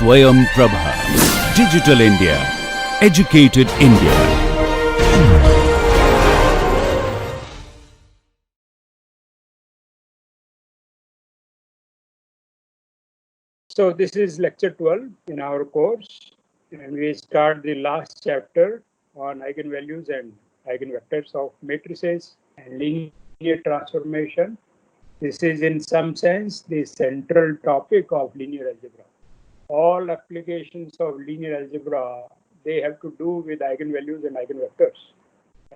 Swayam Prabha. Digital India. Educated India. So this is lecture 12 in our course, and we start the last chapter on eigenvalues and eigenvectors of matrices and linear transformation. This is in some sense the central topic of linear algebra. All applications of linear algebra, they have to do with eigenvalues and eigenvectors.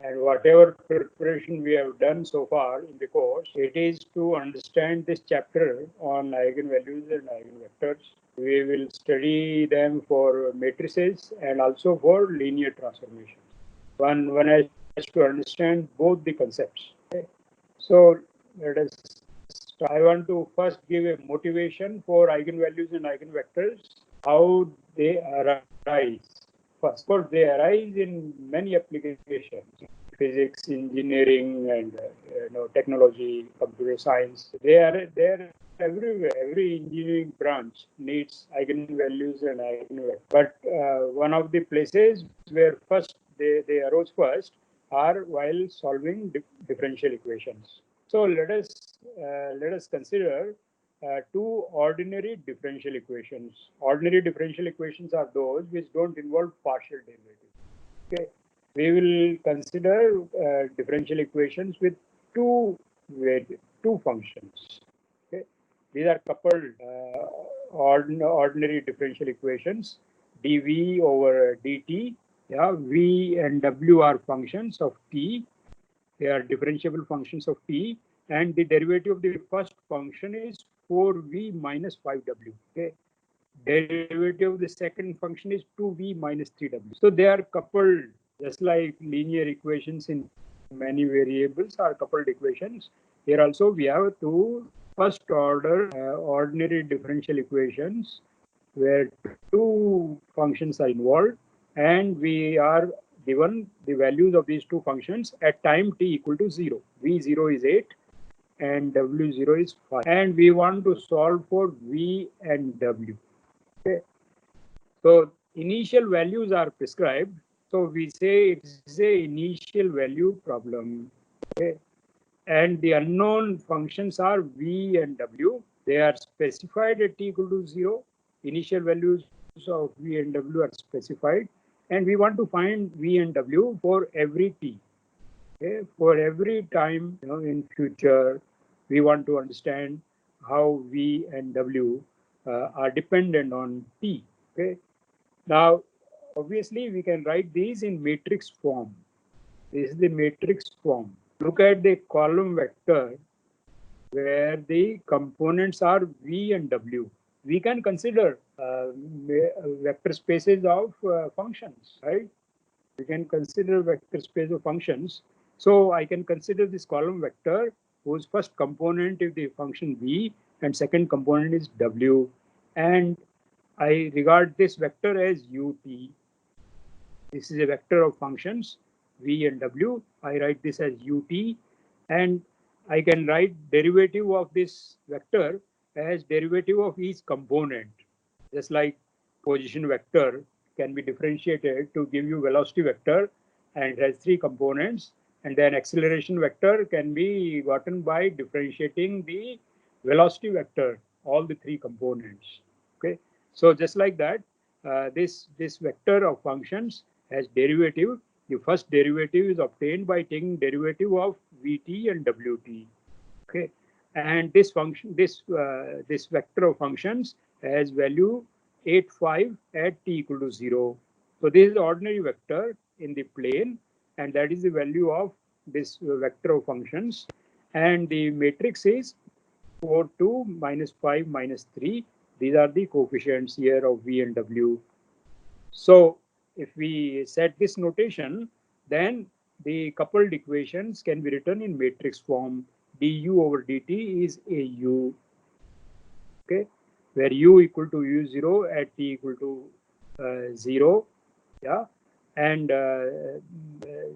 And whatever preparation we have done so far in the course, it is to understand this chapter on eigenvalues and eigenvectors. We will study them for matrices and also for linear transformations. One has to understand both the concepts. Okay? So let us start. I want to first give a motivation for eigenvalues and eigenvectors, how they arise. First, of course, they arise in many applications: physics, engineering, and technology, computer science. They are there everywhere. Every engineering branch needs eigenvalues and eigenvectors. But one of the places where first they arose first are while solving differential equations. So let us consider two ordinary differential equations. Ordinary differential equations are those which don't involve partial derivatives. Okay, we will consider differential equations with two functions. Okay, these are coupled ordinary differential equations: dv over dt. Yeah, v and w are functions of t. They are differentiable functions of t, and the derivative of the first function is 4v minus 5w. Okay, derivative of the second function is 2v minus 3w. So they are coupled, just like linear equations in many variables are coupled equations. Here also we have two first order ordinary differential equations where two functions are involved, and we are given the values of these two functions at time t equal to 0. v0 is 8 and w0 is 5. And we want to solve for v and w. Okay. So initial values are prescribed. So we say it's a initial value problem. Okay. And the unknown functions are v and w. They are specified at t equal to 0. Initial values of v and w are specified. And we want to find v and w for every t. Okay? For every time in future, we want to understand how v and w are dependent on t. Okay. Now, obviously, we can write these in matrix form. This is the matrix form. Look at the column vector where the components are v and w. We can consider vector spaces of functions, right? We can consider vector space of functions. So I can consider this column vector whose first component is the function v and second component is w. And I regard this vector as ut. This is a vector of functions v and w. I write this as ut, and I can write derivative of this vector as derivative of each component. Just like position vector can be differentiated to give you velocity vector, and it has three components, and then acceleration vector can be gotten by differentiating the velocity vector, all the three components. Okay, so just like that, this vector of functions has derivative. The first derivative is obtained by taking derivative of vt and wt. Okay, and this function, this vector of functions has value 8, 5 at t equal to 0. So this is the ordinary vector in the plane, and that is the value of this vector of functions. And the matrix is 4, 2, minus 5, minus 3. These are the coefficients here of v and w. So if we set this notation, then the coupled equations can be written in matrix form. du over dt is au. Okay, where u equal to u0 at t equal to 0. Yeah, and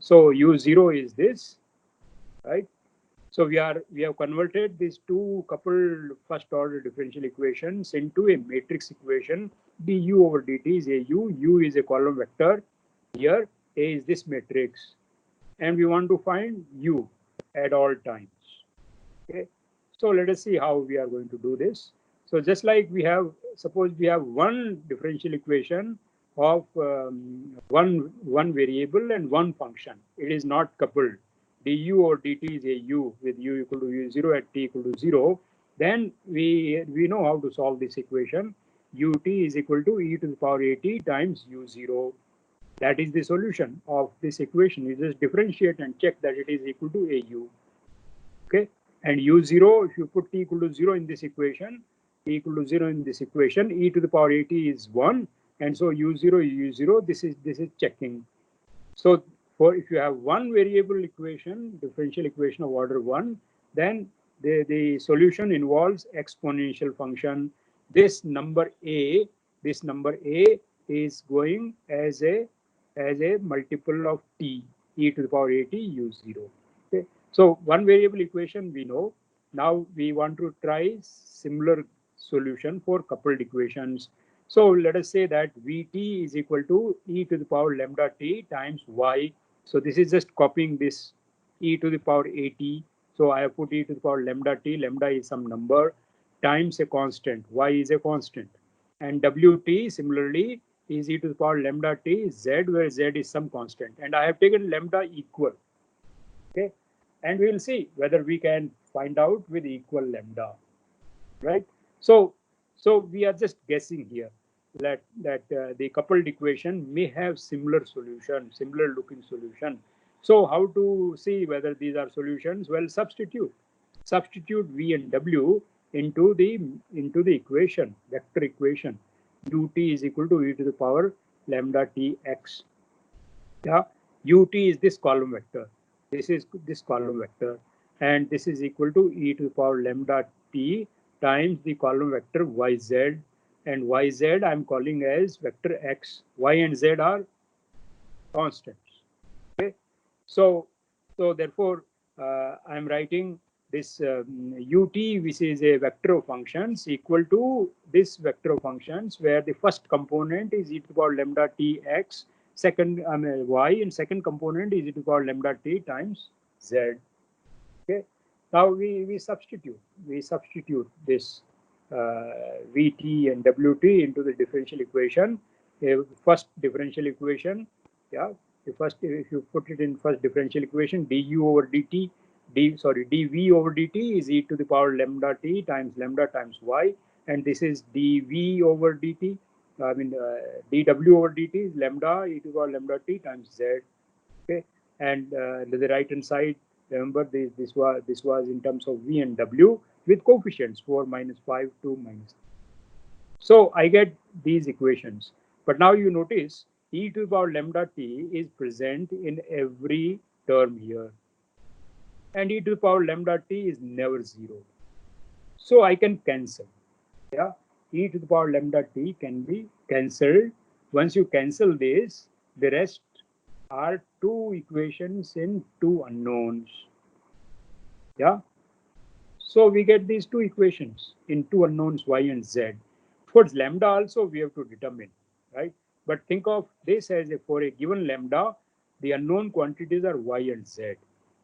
so u0 is this, right? So we have converted these two coupled first order differential equations into a matrix equation. Du over dt is a u is a column vector. Here A is this matrix, and we want to find u at all times. Okay, so let us see how we are going to do this. So just like we have, suppose we have one differential equation of one variable and one function. It is not coupled. Du or dt is a u with u equal to u0 at t equal to 0. Then we know how to solve this equation. Ut is equal to e to the power at times u0. That is the solution of this equation. You just differentiate and check that it is equal to au. Okay, and u0, if you put t equal to 0 in this equation, t equal to 0 in this equation, e to the power at is 1, and so u0 is u0. This is checking. So for if you have one variable equation, differential equation of order 1, then the solution involves exponential function. This number a is going as a multiple of t, e to the power at u0. Okay, so one variable equation we know. Now we want to try similar solution for coupled equations. So let us say that Vt is equal to e to the power lambda t times y. So this is just copying this e to the power at. So I have put e to the power lambda t. Lambda is some number times a constant. Y is a constant. And Wt similarly is e to the power lambda t z, where z is some constant. And I have taken lambda equal. Okay, and we will see whether we can find out with equal lambda, right? So we are just guessing here that the coupled equation may have similar solution, similar looking solution. So how to see whether these are solutions? Well, substitute v and w into the equation, vector equation. Ut is equal to e to the power lambda t x. Yeah, ut is this column vector. This is this column vector, and this is equal to e to the power lambda t times the column vector yz, and yz I'm calling as vector x. Y and z are constants. Okay, so therefore I'm writing this ut, which is a vector of functions, equal to this vector of functions where the first component is e to the power lambda t x, second y, and second component is e to the power lambda t times z. Okay, now we substitute this vt and wt into the differential equation. First differential equation, yeah, if you put it in first differential equation, du over dt, dv over dt is e to the power lambda t times lambda times y, and this is dv over dt. I mean dw over dt is lambda e to the power lambda t times z. Okay, and the right hand side, remember this was in terms of v and w with coefficients 4, -5, 2, -3. So I get these equations. But now you notice e to the power lambda t is present in every term here, and e to the power lambda t is never 0. So I can cancel. Yeah, e to the power lambda t can be cancelled. Once you cancel this, the rest are two equations in two unknowns. Yeah, so we get these two equations in two unknowns y and z. For lambda also we have to determine, right? But think of this as for a given lambda, the unknown quantities are y and z,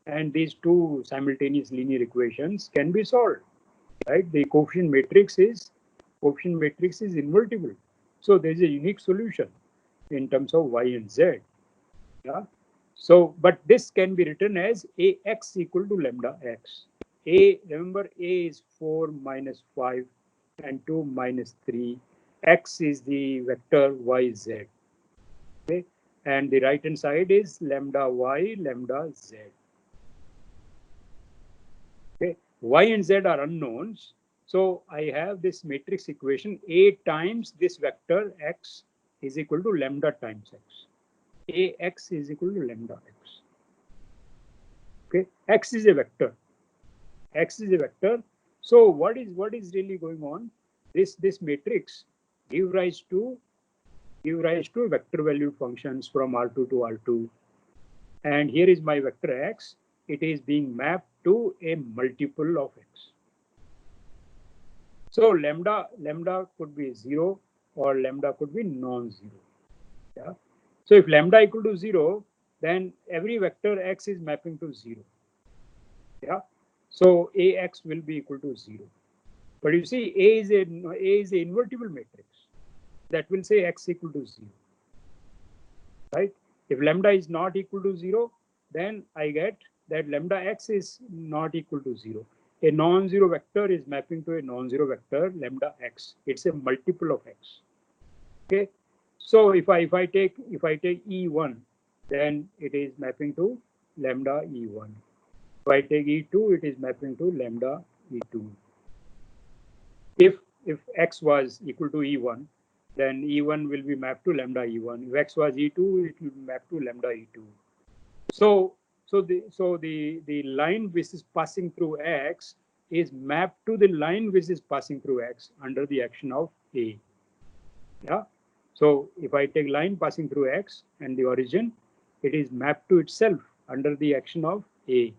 and these two simultaneous linear equations can be solved, right? The coefficient matrix is invertible, so there is a unique solution in terms of y and z. Yeah. So, but this can be written as ax equal to lambda x. Remember, a is 4 minus 5 and 2 minus 3. X is the vector yz. Okay, and the right hand side is lambda y, lambda z. Okay, y and z are unknowns. So I have this matrix equation: a times this vector x is equal to lambda times x. Ax is equal to lambda x. Okay, x is a vector. X is a vector. So what is really going on? This matrix give rise to vector valued functions from R2 to R2. And here is my vector x. It is being mapped to a multiple of x. So lambda could be 0 or lambda could be non-zero. Yeah. So if lambda equal to 0, then every vector x is mapping to 0. Yeah. So ax will be equal to 0. But you see, A is a invertible matrix that will say x equal to 0. Right? If lambda is not equal to 0, then I get that lambda x is not equal to 0. A non-zero vector is mapping to a non-zero vector lambda x. It's a multiple of x. Okay. So if I take E1, then it is mapping to lambda E1. If I take E2, it is mapping to lambda E2. If x was equal to E1, then E1 will be mapped to lambda E1. If x was E2, it will map to lambda E2. So the line which is passing through x is mapped to the line which is passing through x under the action of A. Yeah. So if I take line passing through x and the origin, it is mapped to itself under the action of A.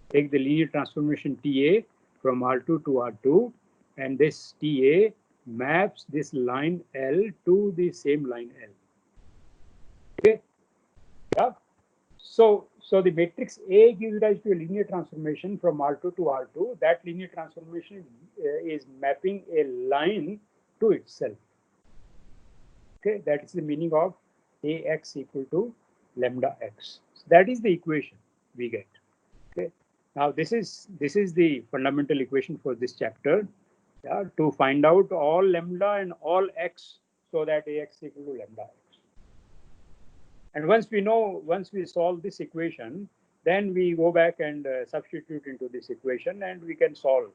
Take the linear transformation TA from R2 to R2, and this TA maps this line L to the same line L. Okay. Yeah. So the matrix A gives rise to a linear transformation from R2 to R2. That linear transformation is mapping a line to itself. Okay, that is the meaning of Ax equal to lambda x. So that is the equation we get. Okay. Now this is the fundamental equation for this chapter. Yeah, to find out all lambda and all x so that Ax equal to lambda x. And once we solve this equation, then we go back and substitute into this equation, and we can solve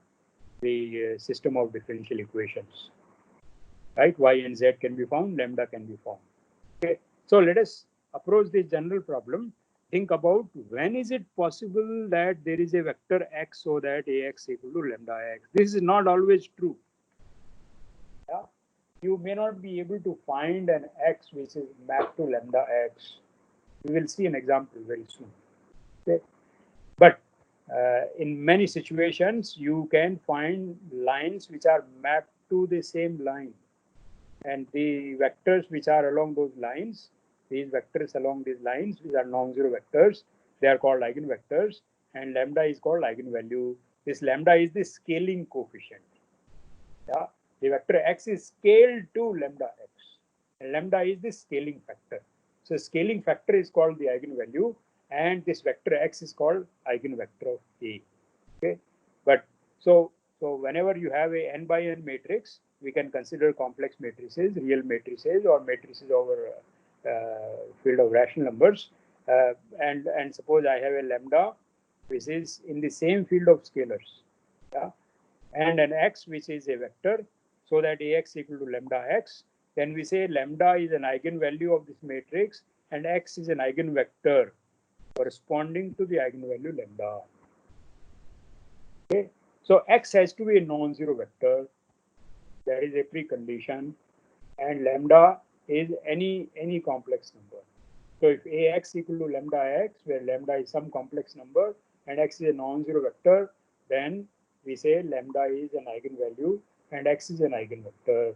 the system of differential equations. Right? Y and z can be found, lambda can be found. Okay. So let us approach this general problem. Think about when is it possible that there is a vector x so that Ax equal to lambda x. This is not always true. Yeah? You may not be able to find an x which is mapped to lambda x. We will see an example very soon. Okay. But in many situations, you can find lines which are mapped to the same line. And the vectors which are along those lines, these vectors along these lines, these are non-zero vectors. They are called eigenvectors, and lambda is called eigenvalue. This lambda is the scaling coefficient. Yeah, the vector x is scaled to lambda x, and lambda is the scaling factor. So scaling factor is called the eigenvalue, and this vector x is called eigenvector of A. Okay, but so whenever you have a n by n matrix, we can consider complex matrices, real matrices, or matrices over field of rational numbers. And suppose I have a lambda which is in the same field of scalars, yeah, and an x which is a vector, so that Ax equal to lambda x. Then we say lambda is an eigenvalue of this matrix, and x is an eigenvector corresponding to the eigenvalue lambda. Okay. So x has to be a non-zero vector. That is a precondition, and lambda is any complex number. So if Ax equal to lambda x, where lambda is some complex number and x is a non-zero vector, then we say lambda is an eigenvalue and x is an eigenvector.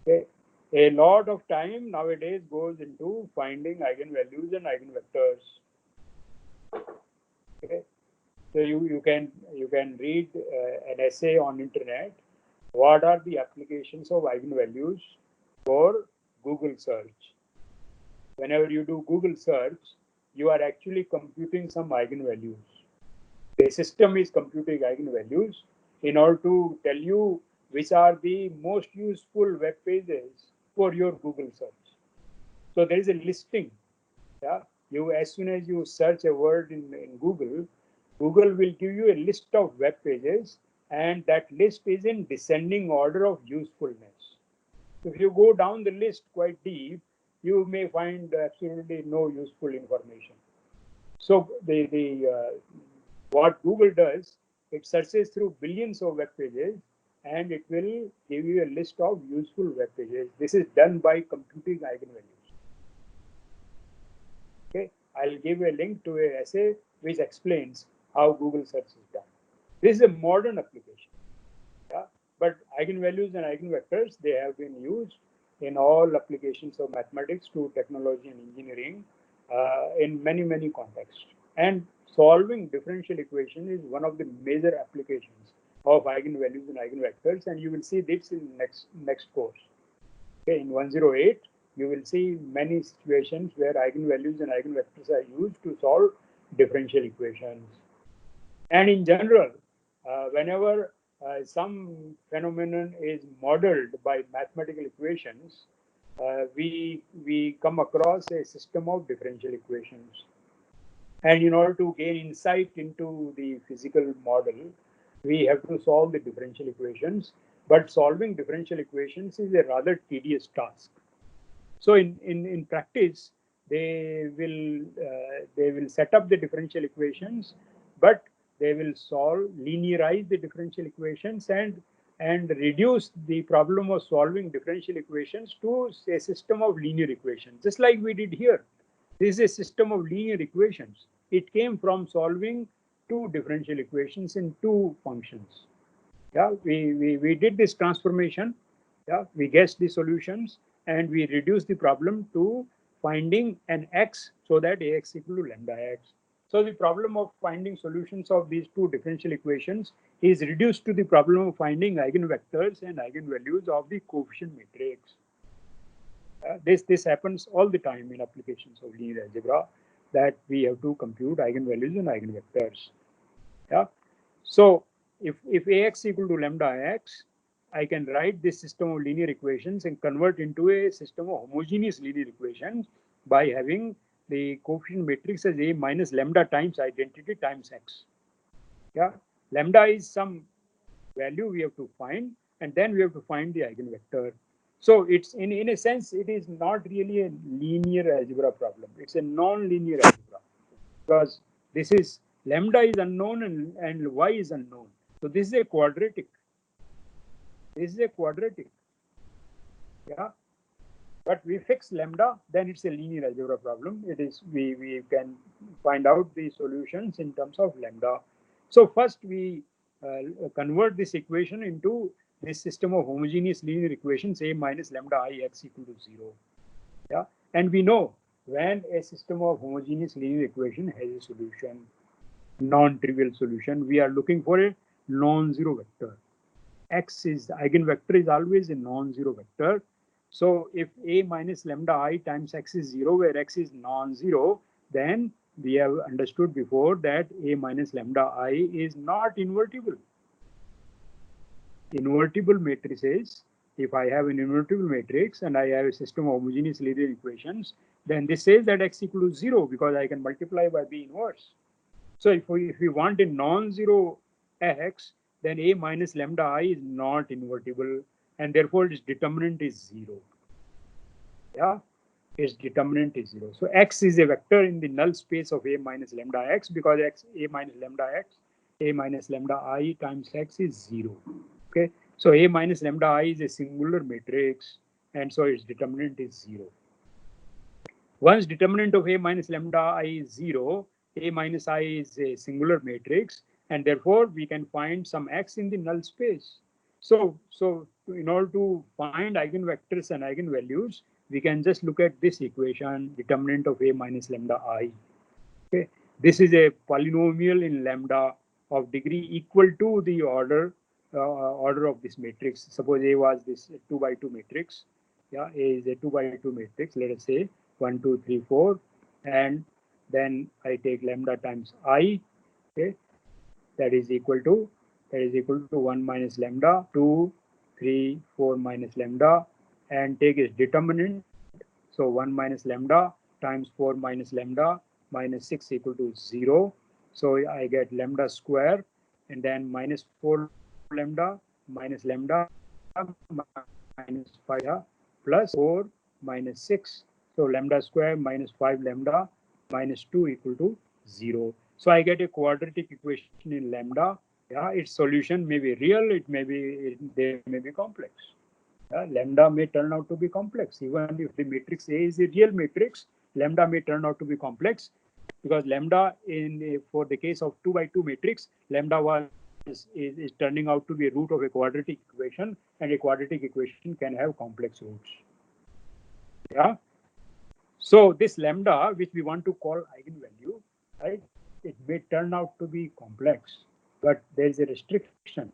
Okay. A lot of time nowadays goes into finding eigenvalues and eigenvectors. Okay. So you can read an essay on internet. What are the applications of eigenvalues for Google search? Whenever you do Google search, you are actually computing some eigenvalues. The system is computing eigenvalues in order to tell you which are the most useful web pages for your Google search. So there is a listing. Yeah, as soon as you search a word in Google, Google will give you a list of web pages, and that list is in descending order of usefulness. If you go down the list quite deep, you may find absolutely no useful information. So what Google does, it searches through billions of web pages, and it will give you a list of useful web pages. This is done by computing eigenvalues. Okay, I'll give a link to an essay which explains how Google search is done. This is a modern application. Yeah? But eigenvalues and eigenvectors, they have been used in all applications of mathematics to technology and engineering in many, many contexts. And solving differential equation is one of the major applications of eigenvalues and eigenvectors, and you will see this in next course. Okay, in 108, you will see many situations where eigenvalues and eigenvectors are used to solve differential equations. And in general, whenever some phenomenon is modeled by mathematical equations, we come across a system of differential equations. And in order to gain insight into the physical model, we have to solve the differential equations. But solving differential equations is a rather tedious task. So in practice, they will set up the differential equations, but they will linearize the differential equations and reduce the problem of solving differential equations to a system of linear equations, just like we did here. This is a system of linear equations. It came from solving two differential equations in two functions. Yeah, we did this transformation. Yeah, we guessed the solutions and we reduced the problem to finding an x so that ax equal to lambda x. So the problem of finding solutions of these two differential equations is reduced to the problem of finding eigenvectors and eigenvalues of the coefficient matrix. This happens all the time in applications of linear algebra, that we have to compute eigenvalues and eigenvectors. Yeah. So if ax equal to lambda x, I can write this system of linear equations and convert into a system of homogeneous linear equations by having the coefficient matrix as A minus lambda times identity times x. Yeah, lambda is some value we have to find, and then we have to find the eigenvector. So it's in a sense, it is not really a linear algebra problem. It's a non-linear algebra, because this is lambda is unknown and y is unknown. So this is a quadratic. This is a quadratic. Yeah. But we fix lambda, then it's a linear algebra problem. It is we can find out the solutions in terms of lambda. So first we convert this equation into this system of homogeneous linear equations, A minus lambda I x equal to 0. Yeah, and we know when a system of homogeneous linear equation has a solution, non-trivial solution, we are looking for a non-zero vector. X is eigenvector is always a non-zero vector. So if A minus lambda I times x is 0, where x is non-zero, then we have understood before that A minus lambda I is not invertible. Invertible matrices, if I have an invertible matrix and I have a system of homogeneous linear equations, then this says that x equal to 0 because I can multiply by B inverse. So if we want a non-zero x, then A minus lambda I is not invertible, and therefore its determinant is 0. Yeah, its determinant is 0. So x is a vector in the null space of A minus lambda x, because A minus lambda I times x is 0. Okay, so A minus lambda I is a singular matrix, and so its determinant is 0. Once determinant of A minus lambda I is 0, A minus I is a singular matrix, and therefore we can find some x in the null space. So in order to find eigenvectors and eigenvalues, we can just look at this equation, determinant of A minus lambda I. Okay, this is a polynomial in lambda of degree equal to the order of this matrix. Suppose A was this 2 by 2 matrix. Yeah, A is a 2 by 2 matrix. Let us say 1, 2, 3, 4, and then I take lambda times I. Okay, that is equal to 1 minus lambda, 2, 3, 4 minus lambda, and take its determinant. So 1 minus lambda times 4 minus lambda minus 6 equal to 0. So I get lambda square, and then minus 4 lambda minus 5 plus 4 minus 6. So lambda square minus 5 lambda minus 2 equal to 0. So I get a quadratic equation in lambda. Yeah, its solution may be real, they may be complex. Lambda may turn out to be complex. Even if the matrix A is a real matrix, lambda may turn out to be complex. because lambda for the case of 2 by 2 matrix, lambda is turning out to be a root of a quadratic equation, and a quadratic equation can have complex roots. Yeah. So this lambda, which we want to call eigenvalue, right? It may turn out to be complex, but there is a restriction.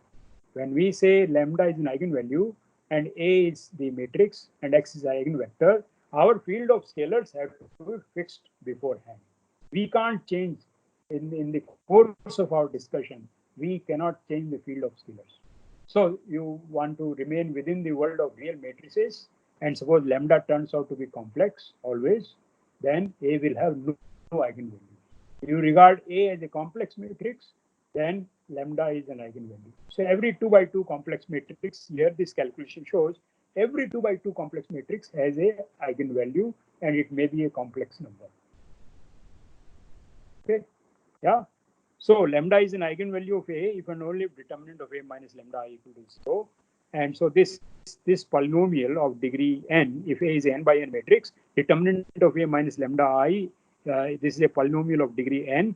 When we say lambda is an eigenvalue and A is the matrix and X is the eigenvector, our field of scalars have to be fixed beforehand. We can't change in the course of our discussion. We cannot change the field of scalars. So you want to remain within the world of real matrices, and suppose lambda turns out to be complex always, then A will have no eigenvalue. You regard A as a complex matrix, then lambda is an eigenvalue. So every 2 by 2 complex matrix, here this calculation shows every 2 by 2 complex matrix has a eigenvalue, and it may be a complex number. Okay, yeah. So lambda is an eigenvalue of A if and only if determinant of A minus lambda I equal to 0. And so this polynomial of degree n, if A is a n by n matrix, determinant of A minus lambda I, this is a polynomial of degree n.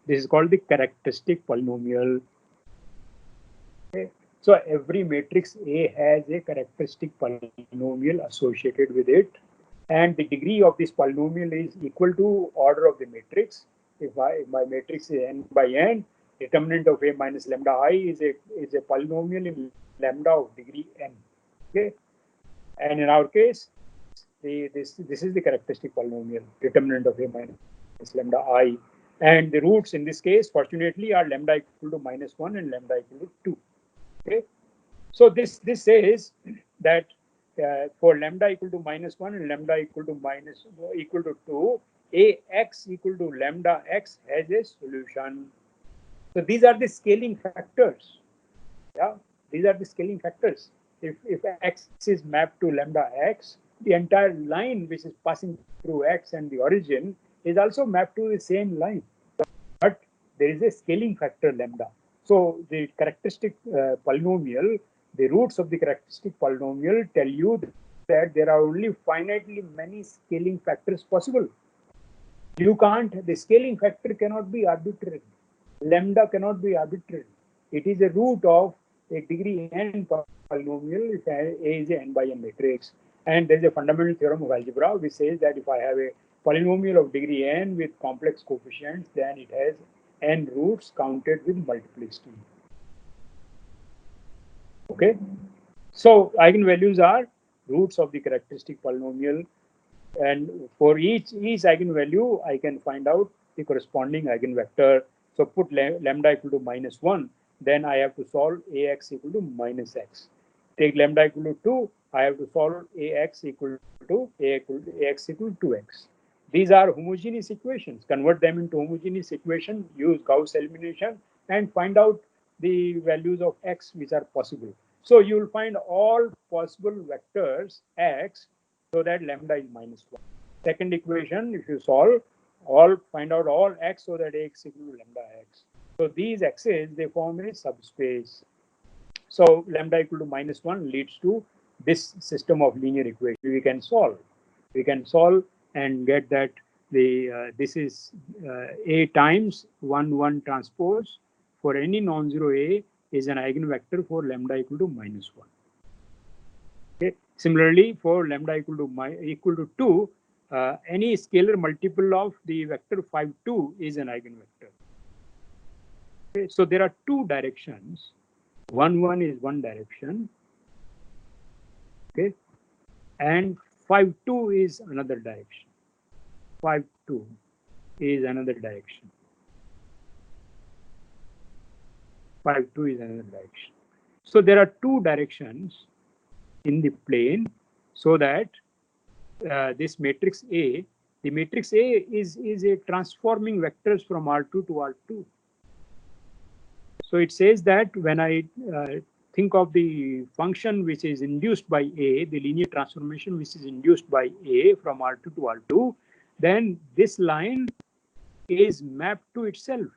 This is called the characteristic polynomial. Okay. So every matrix A has a characteristic polynomial associated with it, and the degree of this polynomial is equal to order of the matrix. If my matrix is n by n, determinant of A minus lambda I is a polynomial in lambda of degree n. Okay, and in our case, this is the characteristic polynomial, determinant of A minus lambda I, and the roots in this case, fortunately, are lambda equal to -1 and lambda equal to 2. Okay, so this says that for lambda equal to -1 and lambda equal to 2, Ax equal to lambda x has a solution. So these are the scaling factors. Yeah, these are the scaling factors. If x is mapped to lambda x, the entire line which is passing through x and the origin is also mapped to the same line. But there is a scaling factor lambda. So the characteristic polynomial, the roots of the characteristic polynomial tell you that there are only finitely many scaling factors possible. You can't, the scaling factor cannot be arbitrary. Lambda cannot be arbitrary. It is a root of a degree n polynomial if A is a n by n matrix. And there is a fundamental theorem of algebra which says that if I have a polynomial of degree n with complex coefficients, then it has n roots counted with multiplicity. Okay, so eigenvalues are roots of the characteristic polynomial, and for each eigenvalue I can find out the corresponding eigenvector. So put lambda equal to -1, then I have to solve Ax equal to -x. Take lambda equal to 2, I have to solve Ax equal to 2x. These are homogeneous equations. Convert them into homogeneous equation, use Gauss elimination, and find out the values of x which are possible. So you will find all possible vectors x so that lambda is -1. Second equation, if you solve, find out all x so that Ax equal to lambda x. So these x's, they form a subspace. So lambda equal to -1 leads to this system of linear equation. We can solve and get that this is A times 1 transpose for any non-zero A is an eigenvector for lambda equal to -1. Okay. Similarly, for lambda equal to 2, any scalar multiple of the vector 5, 2 is an eigenvector. Okay. So there are two directions. 1 is one direction. Okay, and 5, 2 is another direction. 5, 2 is another direction. 5, 2 is another direction. So there are two directions in the plane, so that this matrix A, the matrix A is a transforming vectors from R2 to R2. So it says that when I think of the function which is induced by A, the linear transformation which is induced by A from R2 to R2, then this line is mapped to itself,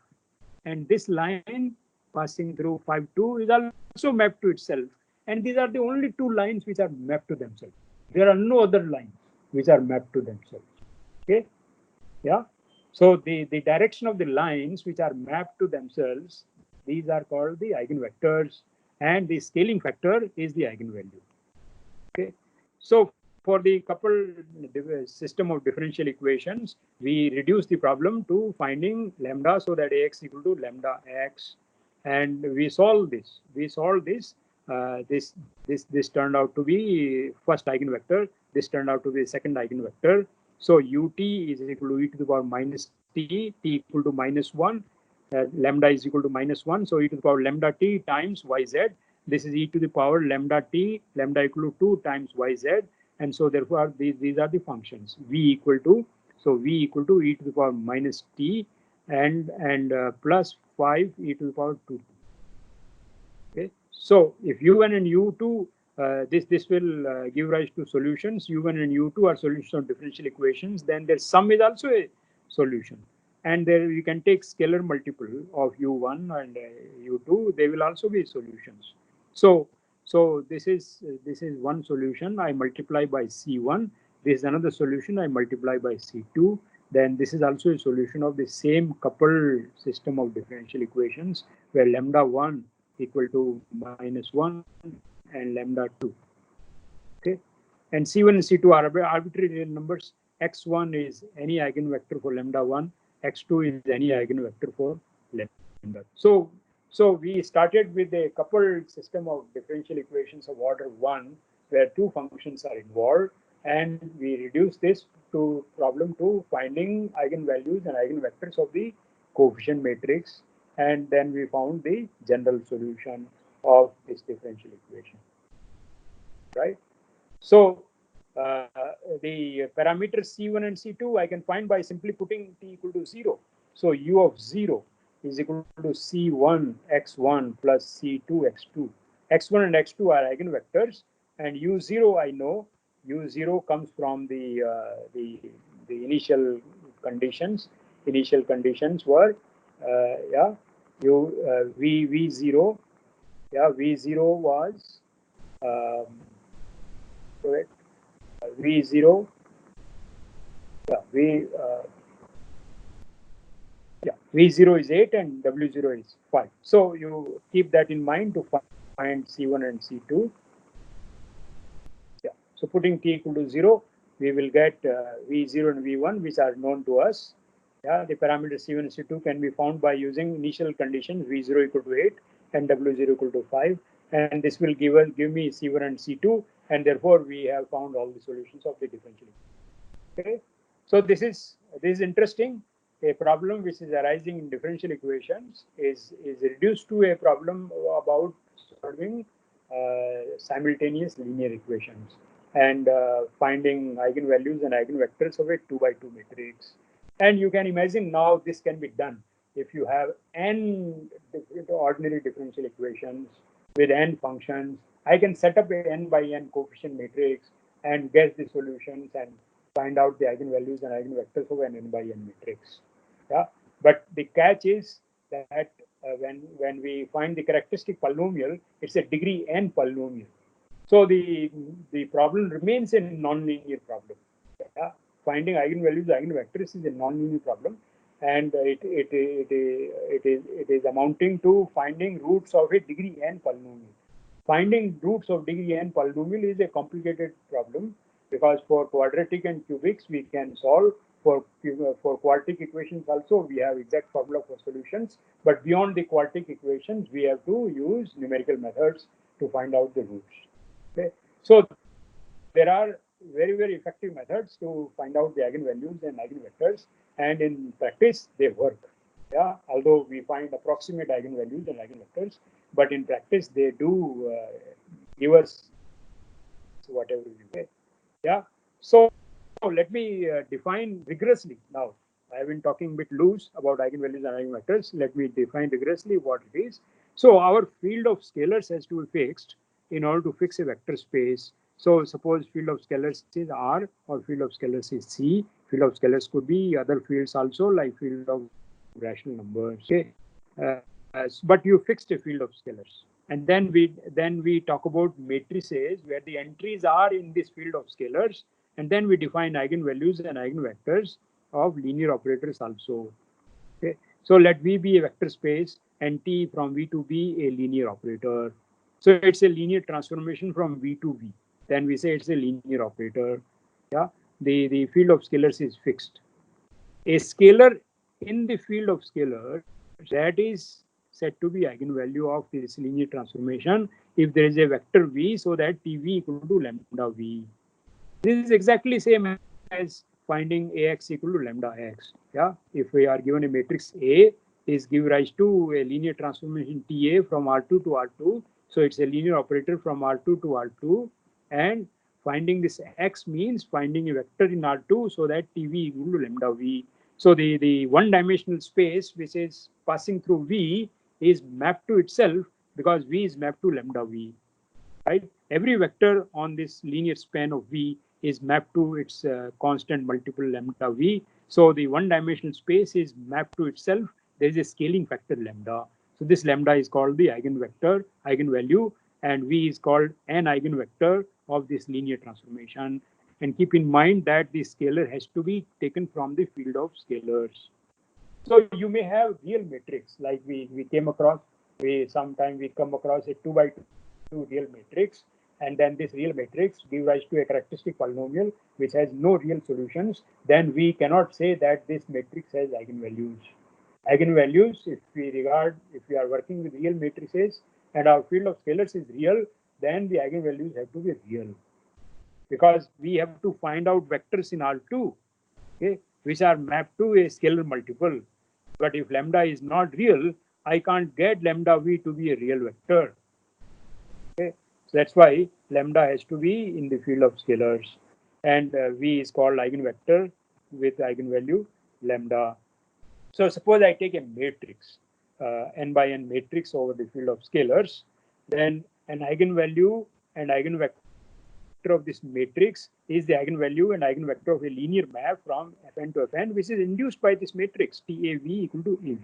and this line passing through 5, 2 is also mapped to itself. And these are the only two lines which are mapped to themselves. There are no other lines which are mapped to themselves. Okay, yeah. So the direction of the lines which are mapped to themselves, these are called the eigenvectors, and the scaling factor is the eigenvalue. Okay, so for the coupled system of differential equations, we reduce the problem to finding lambda so that ax equal to lambda x, and we solve this. This turned out to be first eigenvector. This turned out to be second eigenvector. So ut is equal to e to the power minus t equal to minus 1. Lambda is equal to minus 1. So e to the power lambda t times yz. This is e to the power lambda t, lambda equal to 2 times yz. And so therefore these are the functions. V equal to, so V equal to e to the power minus t and plus 5 e to the power 2. Okay. So if u1 and u2, this will give rise to solutions. u1 and u2 are solutions of differential equations. Then their sum is also a solution. And there you can take scalar multiple of u1 and u2. They will also be solutions. So this is one solution. I multiply by c1. This is another solution. I multiply by c2. Then this is also a solution of the same coupled system of differential equations where lambda 1 equal to minus 1 and lambda 2. Okay, and c1 and c2 are arbitrary real numbers. X1 is any eigenvector for lambda 1. X2 is any eigenvector for lambda. So we started with a coupled system of differential equations of order 1 where two functions are involved, and we reduce this to problem to finding eigenvalues and eigenvectors of the coefficient matrix, and then we found the general solution of this differential equation, right? So the parameters c1 and c2 I can find by simply putting t equal to 0. So u of 0 is equal to c1 x1 plus c2 x2. X1 and x2 are eigenvectors, and u0 I know. U0 comes from the initial conditions. Initial conditions were v0. Yeah, v0 was correct. V0. V0 is 8 and W0 is 5. So you keep that in mind to find C1 and C2. Yeah. So putting t equal to 0, we will get V0 and V1, which are known to us. Yeah, the parameters C1 and C2 can be found by using initial conditions V0 equal to 8 and W0 equal to 5, and this will give me C1 and C2, and therefore we have found all the solutions of the differential equation. Okay, so this is interesting. A problem which is arising in differential equations is reduced to a problem about solving simultaneous linear equations and finding eigenvalues and eigenvectors of a 2 by 2 matrix. And you can imagine now this can be done if you have n ordinary differential equations with n functions. I can set up a n by n coefficient matrix and guess the solutions and find out the eigenvalues and eigenvectors of an n by n matrix. Yeah, but the catch is that when we find the characteristic polynomial, it's a degree n polynomial. So the problem remains a nonlinear problem. Yeah? Finding eigenvalues, eigenvectors is a nonlinear problem, and it is amounting to finding roots of a degree n polynomial. Finding roots of degree n polynomial is a complicated problem because for quadratic and cubics we can solve. For quartic equations also we have exact formula for solutions, but beyond the quartic equations we have to use numerical methods to find out the roots. Okay, so there are very, very effective methods to find out the eigenvalues and eigenvectors, and in practice they work. Yeah, although we find approximate eigenvalues and eigenvectors, but in practice they do give us whatever we get. Yeah, so let me define rigorously now. I have been talking a bit loose about eigenvalues and eigenvectors. Let me define rigorously what it is. So our field of scalars has to be fixed in order to fix a vector space. So suppose field of scalars is R or field of scalars is C. Field of scalars could be other fields also, like field of rational numbers. Okay, but you fixed a field of scalars, and then we talk about matrices where the entries are in this field of scalars, and then we define eigenvalues and eigenvectors, of linear operators also. Okay, so let V be a vector space and T from V to B a linear operator. So it's a linear transformation from V to V. Then we say it's a linear operator. Yeah, the field of scalars is fixed. A scalar in the field of scalars that is said to be eigenvalue of this linear transformation if there is a vector V so that TV equal to lambda V. This is exactly same as finding AX equal to lambda X. Yeah, if we are given a matrix A is give rise to a linear transformation TA from R2 to R2. So it's a linear operator from R2 to R2, and finding this X means finding a vector in R2 so that TV equal to lambda V. So the one-dimensional space which is passing through V is mapped to itself because V is mapped to lambda V. Right? Every vector on this linear span of V is mapped to its constant multiple lambda V. So the one-dimensional space is mapped to itself. There is a scaling factor lambda. So this lambda is called the eigenvector, eigenvalue, and V is called an eigenvector of this linear transformation. And keep in mind that the scalar has to be taken from the field of scalars. So you may have real matrix like we came across. Sometime we come across a 2 by 2 real matrix, and then this real matrix give rise to a characteristic polynomial which has no real solutions. Then we cannot say that this matrix has eigenvalues. Eigenvalues, if we are working with real matrices and our field of scalars is real, then the eigenvalues have to be real because we have to find out vectors in R2, okay, which are mapped to a scalar multiple. But if lambda is not real, I can't get lambda V to be a real vector. Okay, so that's why lambda has to be in the field of scalars, and V is called eigenvector with eigenvalue lambda. So suppose I take a matrix, n by n matrix over the field of scalars, then an eigenvalue and eigenvector of this matrix is the eigenvalue and eigenvector of a linear map from Fn to Fn, which is induced by this matrix TAV equal to AV.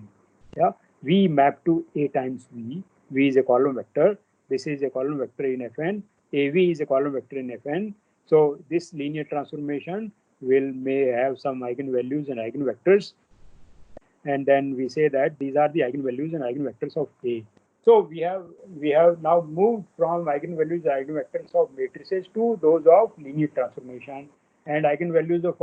Yeah, V map to A times V. V is a column vector. This is a column vector in Fn. AV is a column vector in Fn. So this linear transformation may have some eigenvalues and eigenvectors, and then we say that these are the eigenvalues and eigenvectors of A. So we have now moved from eigenvalues and eigenvectors of matrices to those of linear transformation. And eigenvalues of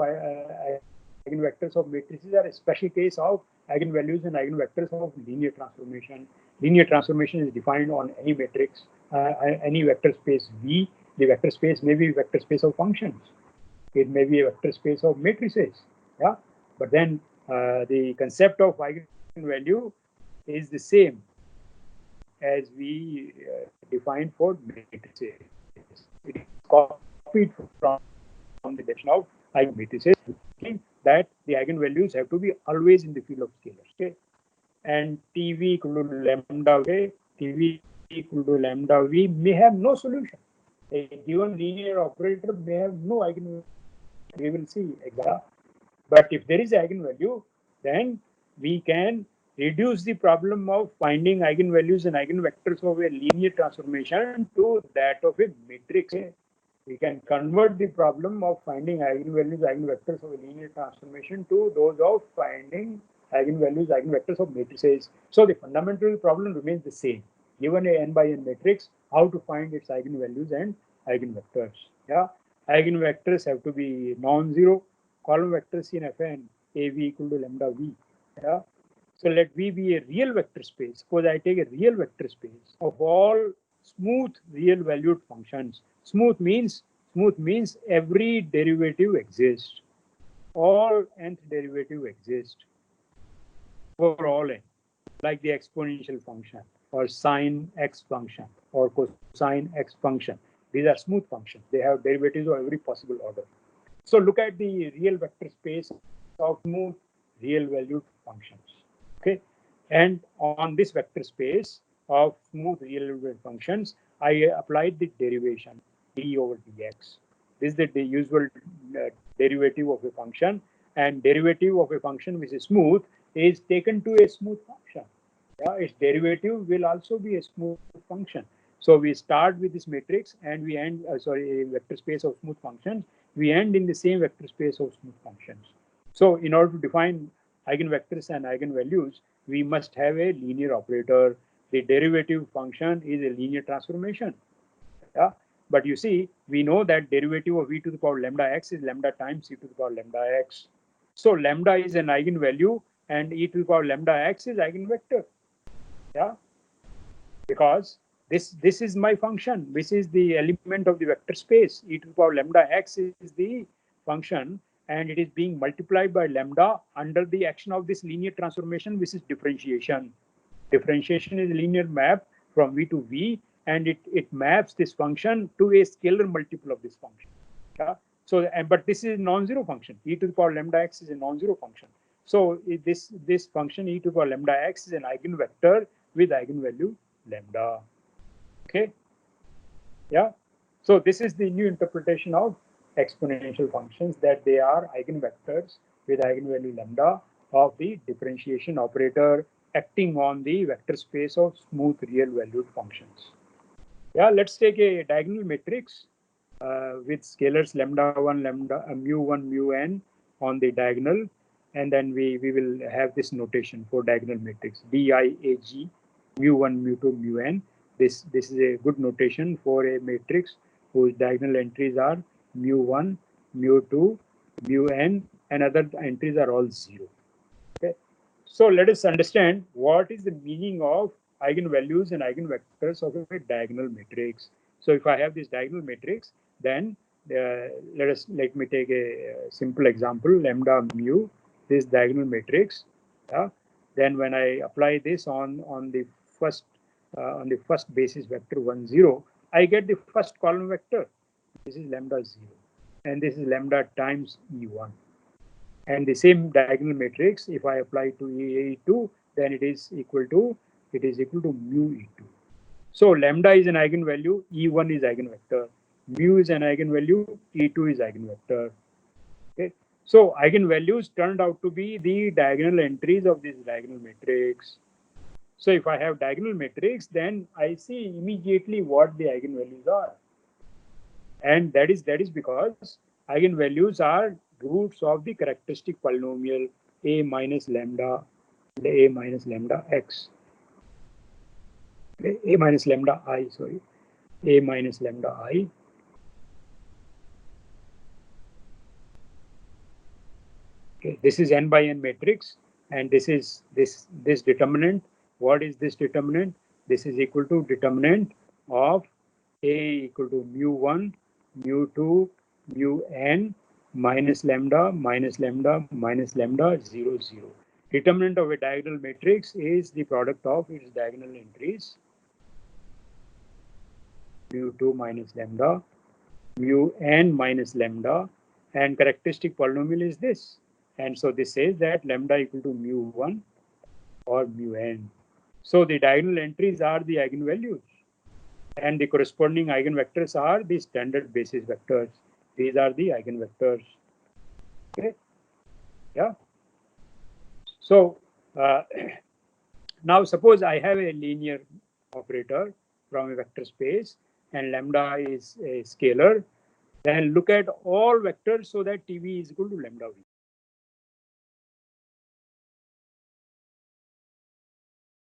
eigenvectors of matrices are a special case of eigenvalues and eigenvectors of linear transformation. Linear transformation is defined on any matrix, any vector space V. The vector space may be a vector space of functions. It may be a vector space of matrices. Yeah, but then the concept of eigenvalue is the same as we defined for matrices. It is copied from the definition of eigenmatrices, that the eigenvalues have to be always in the field of scalars. Okay, and TV equal to lambda V, TV equal to lambda V may have no solution. A given linear operator may have no eigenvalue. We will see exactly. But if there is eigenvalue, then we can reduce the problem of finding eigenvalues and eigenvectors of a linear transformation to that of a matrix. We can convert the problem of finding eigenvalues, eigenvectors of a linear transformation to those of finding eigenvalues, eigenvectors of matrices. So the fundamental problem remains the same. Given a n by n matrix, how to find its eigenvalues and eigenvectors. Yeah, eigenvectors have to be non-zero. Column vectors in Fn, AV equal to lambda V. Yeah. So let V be a real vector space. Suppose I take a real vector space of all smooth real valued functions. Smooth means every derivative exists. All nth derivative exist for all n, like the exponential function or sine x function or cosine x function. These are smooth functions. They have derivatives of every possible order. So look at the real vector space of smooth real valued functions. Okay, and on this vector space of smooth real valued functions, I applied the derivation d over dx. This is the usual derivative of a function, and derivative of a function which is smooth is taken to a smooth function. Yeah, its derivative will also be a smooth function. So we start with this matrix and we end, a vector space of smooth functions. We end in the same vector space of smooth functions. So in order to define eigenvectors and eigenvalues, we must have a linear operator. The derivative function is a linear transformation. Yeah? But you see, we know that derivative of e to the power lambda x is lambda times e to the power lambda x. So lambda is an eigenvalue and e to the power lambda x is eigenvector. Yeah, because this is my function. This is the element of the vector space. E to the power lambda x is the function, and it is being multiplied by lambda under the action of this linear transformation, which is differentiation. Differentiation is a linear map from v to v, and it maps this function to a scalar multiple of this function. Yeah? So, but this is a non-zero function. E to the power lambda x is a non-zero function. So this function e to the power lambda x is an eigenvector with eigenvalue lambda. Okay. Yeah. So this is the new interpretation of exponential functions, that they are eigenvectors with eigenvalue lambda of the differentiation operator acting on the vector space of smooth real valued functions. Yeah, let's take a diagonal matrix with scalars lambda 1, lambda mu 1, mu n on the diagonal, and then we will have this notation for diagonal matrix DIAG mu 1, mu 2, mu n. This is a good notation for a matrix whose diagonal entries are mu 1, mu 2, mu n, and other entries are all 0. Okay. So let us understand what is the meaning of eigenvalues and eigenvectors of a diagonal matrix. So if I have this diagonal matrix, then let me take a simple example, lambda mu, this diagonal matrix. Then when I apply this on the first basis vector 1, 0, I get the first column vector. This is lambda 0, and this is lambda times E1. And the same diagonal matrix, if I apply to E2, then it is equal to mu E2. So lambda is an eigenvalue, E1 is eigenvector, mu is an eigenvalue, E2 is eigenvector. Okay. So eigenvalues turned out to be the diagonal entries of this diagonal matrix. So if I have diagonal matrix, then I see immediately what the eigenvalues are. And that is because eigenvalues are roots of the characteristic polynomial a minus lambda x. A minus lambda I, sorry, a minus lambda I. Okay, this is n by n matrix, and this is this determinant. What is this determinant? This is equal to determinant of a equal to mu 1, mu 2, mu n minus lambda, 0, 0. Determinant of a diagonal matrix is the product of its diagonal entries. Mu 2 minus lambda, mu n minus lambda, and characteristic polynomial is this. And so this says that lambda equal to mu 1 or mu n. So the diagonal entries are the eigenvalues, and the corresponding eigenvectors are the standard basis vectors. These are the eigenvectors. Okay. Yeah. So now suppose I have a linear operator from a vector space, and lambda is a scalar. Then look at all vectors so that TV is equal to lambda v.